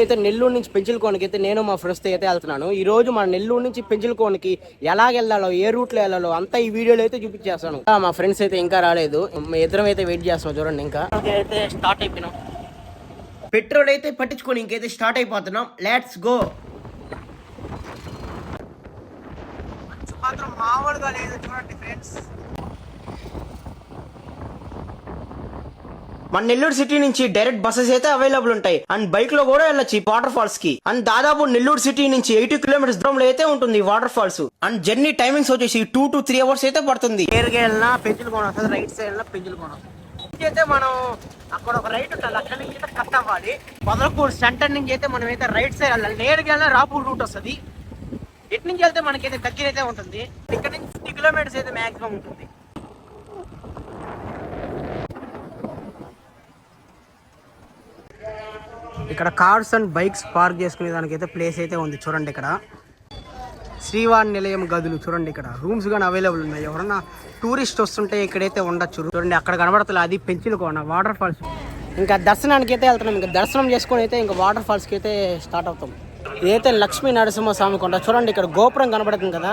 అయితే నెల్లూరు నుంచి పెంచులకోనకి అయితే నేను మా ఫ్రెండ్స్ అయితే వెళ్తున్నాను. ఈ రోజు మన నెల్లూరు నుంచి పెంచులకోనకి ఎలా వెళ్ళాలో, ఏ రూట్లో వెళ్ళాలో అంతా ఈ వీడియోలో అయితే చూపించేస్తాను. మా ఫ్రెండ్స్ అయితే ఇంకా రాలేదు, ఇద్దరం అయితే వెయిట్ చేస్తున్నాం. చూడండి, ఇంకా అయితే స్టార్ట్ అయిపోయినాం. పెట్రోల్ అయితే పట్టించుకొని ఇంకైతే స్టార్ట్ అయిపోతున్నాం. Let's go. మాత్రం మామూలుగా లేదు చూడండి ఫ్రెండ్స్. మన నెల్లూరు సిటీ నుంచి డైరెక్ట్ బస్సెస్ అయితే అవైలబుల్ ఉంటాయి. అండ్ బైక్ లో కూడా వెళ్ళొచ్చు వాటర్ ఫాల్స్ కి. అండ్ దాదాపు నెల్లూరు సిటీ నుంచి 80 కిలోమీటర్స్ దూరంలో అయితే ఉంటుంది waterfalls. And journey timings వచ్చేసి 2 to 3 అవర్స్ అయితే పడుతుంది. నేరుగా వెళ్ళినా పెంచులకోన వస్తుంది, రైట్ సైడ్ వెళ్ళినా పెంచులకోన వస్తుంది. అయితే మనం అక్కడ ఒక రైట్ ఉంటుంది, అక్కడి నుంచి అయితే కట్ అవ్వాలి. పొదలకూరు సెంటర్ నుంచి అయితే మనం అయితే రైట్ సైడ్ వెళ్ళాలి. నేరుగా వెళ్ళినా రాపూర్ రూట్ వస్తుంది. ఎటు నుంచి వెళ్తే మనకైతే దగ్గర అయితే ఉంటుంది. ఇక్కడ నుంచి 50 కిలోమీటర్స్ అయితే మాక్సిమం ఉంటుంది. ఇక్కడ కార్స్ అండ్ బైక్స్ పార్క్ చేసుకునే దానికైతే ప్లేస్ అయితే ఉంది. చూడండి, ఇక్కడ శ్రీవారి నిలయం గదులు చూడండి, ఇక్కడ రూమ్స్ కానీ అవైలబుల్ ఉన్నాయి. ఎవరన్నా టూరిస్ట్ వస్తుంటే ఇక్కడైతే ఉండొచ్చు. చూడండి, అక్కడ కనబడుతుంది అది పెంచులకోన వాటర్ ఫాల్స్. ఇంకా దర్శనానికి అయితే వెళ్తున్నాం. ఇంకా దర్శనం చేసుకొని అయితే ఇంకా వాటర్ ఫాల్స్కి అయితే స్టార్ట్ అవుతాం. ఇదైతే లక్ష్మీ నరసింహస్వామి కొండ. చూడండి, ఇక్కడ గోపురం కనబడుతుంది కదా,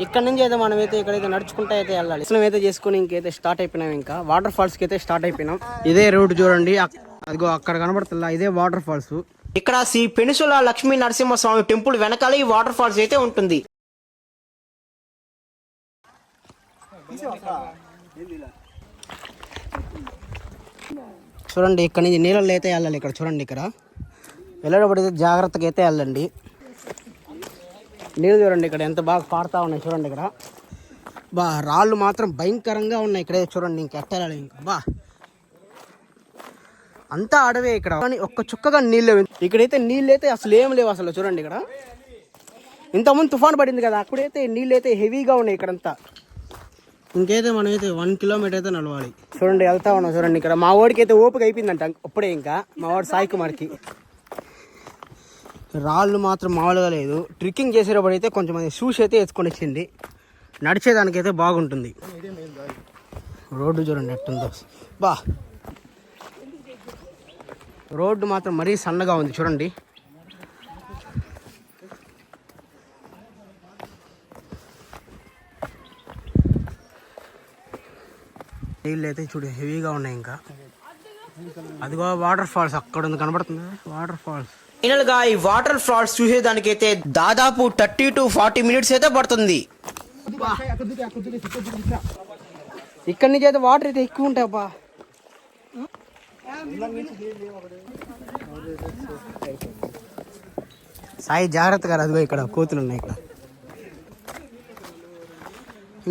ఇక్కడ నుంచి అయితే మనం అయితే ఇక్కడైతే నడుచుకుంటూ అయితే వెళ్ళాలి. దర్శనం అయితే చేసుకుని ఇంకైతే స్టార్ట్ అయిపోయినాం. ఇంకా వాటర్ ఫాల్స్కి అయితే స్టార్ట్ అయిపోయినాం. ఇదే రోడ్ చూడండి, అదిగో అక్కడ కనబడుతుందా, ఇదే వాటర్ ఫాల్స్. ఇక్కడ శ్రీ పెనుసుల లక్ష్మీ నరసింహస్వామి టెంపుల్ వెనకాల ఈ వాటర్ ఫాల్స్ అయితే ఉంటుంది. చూడండి, ఇక్కడ నుంచి నీళ్ళలో అయితే వెళ్ళాలి. ఇక్కడ చూడండి, ఇక్కడ వెళ్ళేటప్పుడు అయితే జాగ్రత్తగా అయితే వెళ్ళండి. నీళ్ళు చూడండి ఇక్కడ ఎంత బాగా పారుతా ఉన్నాయి. చూడండి, ఇక్కడ రాళ్ళు మాత్రం భయంకరంగా ఉన్నాయి. ఇక్కడే చూడండి, ఇంకెట్టాలి ఇంకా అంతా అడవే ఇక్కడ. కానీ ఒక్క చుక్కగా నీళ్ళు ఇక్కడైతే నీళ్ళు అయితే అసలు ఏం లేవు అసలు. చూడండి, ఇక్కడ ఇంతకుముందు తుఫాన్ పడింది కదా, అక్కడైతే నీళ్ళు అయితే హెవీగా ఉన్నాయి ఇక్కడంతా. ఇంకైతే మనం అయితే 1 కిలోమీటర్ అయితే నడవాలి. చూడండి, వెళ్తా ఉన్నాం. చూడండి, ఇక్కడ మా వాడికి అయితే ఓపిక అయిపోయిందంట అప్పుడే. ఇంకా మా వాడు సాయి కుమార్కి రాళ్ళు మాత్రం మామూలుగా లేదు. ట్రెక్కింగ్ చేసేటప్పుడు అయితే కొంచెం మంది షూస్ అయితే వేసుకొని వచ్చింది. నడిచేదానికైతే బాగుంటుంది. రోడ్డు చూడండి ఎట్టుందో. రోడ్డు మాత్రం మరీ సన్నగా ఉంది. చూడండి, నీళ్ళు అయితే చూడు హెవీగా ఉన్నాయి. ఇంకా అదిగో వాటర్ ఫాల్స్ అక్కడ ఉంది, కనబడుతుంది వాటర్ ఫాల్స్. ఫైనల్ గా ఈ వాటర్ ఫాల్స్ చూసేదానికైతే దాదాపు 30 to 40 మినిట్స్ అయితే పడుతుంది. ఇక్కడ నుంచి అయితే వాటర్ అయితే ఎక్కువ ఉంటాయబ్బా. సాయి జాగ్రత్తగా, అదిగో ఇక్కడ కోతులు ఉన్నాయి. ఇక్కడ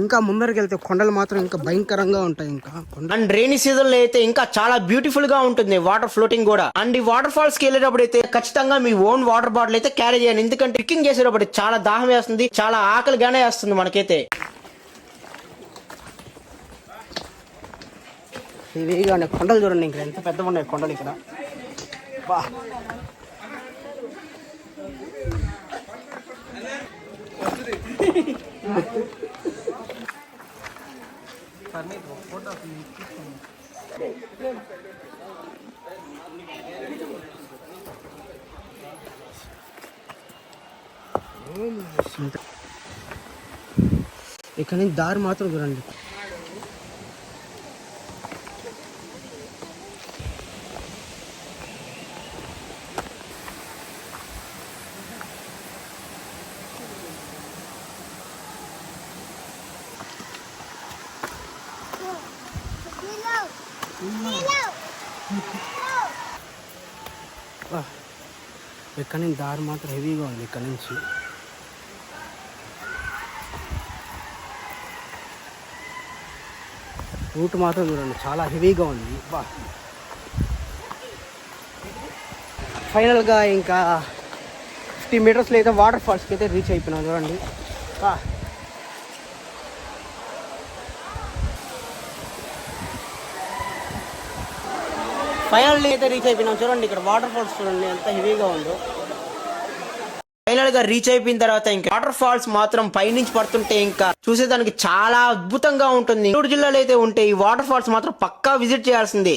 ఇంకా ముందరికి వెళ్తే కొండలు మాత్రం ఇంకా భయంకరంగా ఉంటాయి. ఇంకా అండ్ రైనీ సీజన్ లో అయితే ఇంకా చాలా బ్యూటిఫుల్ గా ఉంటుంది వాటర్ ఫ్లోటింగ్ కూడా. అండ్ ఈ వాటర్ ఫాల్స్ కి వెళ్ళేటప్పుడు అయితే ఖచ్చితంగా మీ ఓన్ వాటర్ బాటిల్ అయితే క్యారీ చేయండి. ఎందుకంటే ట్రెక్కింగ్ చేసేటప్పుడు చాలా దాహం వేస్తుంది, చాలా ఆకలిగానే వేస్తుంది మనకైతే. ఇవిగా ఉన్నాయి కొండలు చూడండి, ఇంకా ఎంత పెద్దగా ఉన్నాయి కొండలు ఇక్కడ. ఇక్కడ నుంచి దారి మాత్రం చూడండి. ఇక్కడ నుంచి దారి మాత్రం హెవీగా ఉంది. ఇక్కడ నుంచి రూట్ మాత్రం చూడండి చాలా హెవీగా ఉంది. ఫైనల్గా ఇంకా 50 మీటర్స్లో అయితే వాటర్ ఫాల్స్కి అయితే రీచ్ అయిపోయినాం. చూడండి, ఫైనల్లీ అయితే రీచ్ అయిపోయినాం. చూడండి, ఇక్కడ వాటర్ ఫాల్స్ చూడండి ఎంత హెవీగా ఉందో. ఫైనల్ గా రీచ్ అయిపోయిన తర్వాత ఇంకా వాటర్ ఫాల్స్ మాత్రం పైనుంచి పడుతుంటే ఇంకా చూసేదానికి చాలా అద్భుతంగా ఉంటుంది. నెల్లూరు జిల్లాలో అయితే ఉంటే ఈ వాటర్ ఫాల్స్ మాత్రం పక్కా విజిట్ చేయాల్సిందే.